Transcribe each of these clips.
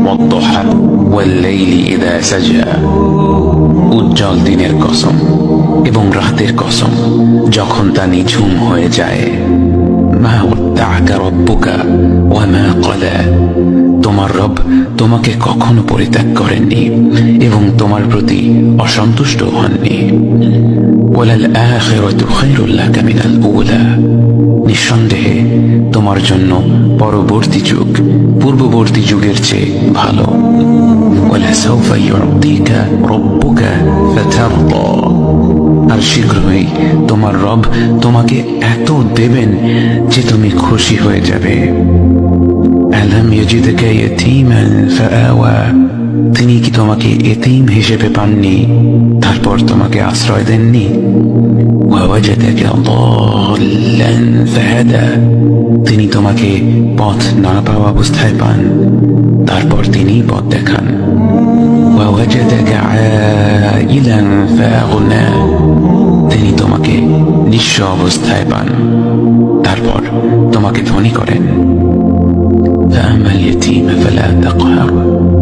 والضحى والليل إذا سجى উজ্জ্বল দিনের কসম এবং রাতের কসম যখন তা নিঝুম হয়ে যায়। মা ওয়াদ্দাআকা রাব্বুকা ওয়া মা ক্বালা, তোমার রব তোমাকে কখনো পরিত্যাগ করেননি এবং তোমার প্রতি অসন্তুষ্ট হননি। ওয়ালাল আখিরাতু খায়রুল লাকা মিনাল উলা, নিঃসন্দেহে তোমার জন্য পরবর্তী যুগ পূর্ববর্তী যুগের চেয়ে ভালো। ওয়ালাসাউফা ইউতিকা রাব্বুকা ফাতারদা, আর শীঘ্রই তোমার রব তোমাকে এত দেবেন যে তুমি খুশি হয়ে যাবে। আলাম ইয়াজিদকা ইয়াতীমান ফাআওয়া, তিনি কি তোমাকে এতিম হিসেবে পাননি তারপর তোমাকে আশ্রয় দেননি? ওয়াওয়াজাদাকা দাল্লান ফাহাদা, তিনি তোমাকে পথ না পাওয়া অবস্থায় পান তারপর তিনি পথ দেখান। ওয়াওয়াজাদাকা আইলান ফাআগনা, তিনি তোমাকে নিঃস্ব অবস্থায় পান তারপর তোমাকে ধনী করেন। فأما اليتيم فلا تقهر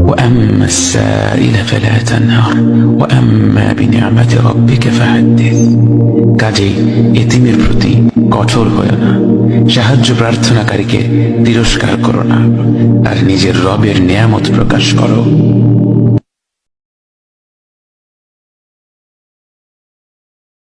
وأما السائل فلا تنهر وأما بنعمة ربك فحدث, কাজেই এতিমের প্রতি কঠোর হয়ো না, সাহায্য প্রার্থনাকারীকে তিরস্কার করো না, আর নিজের রবের নিয়ামত প্রকাশ করো।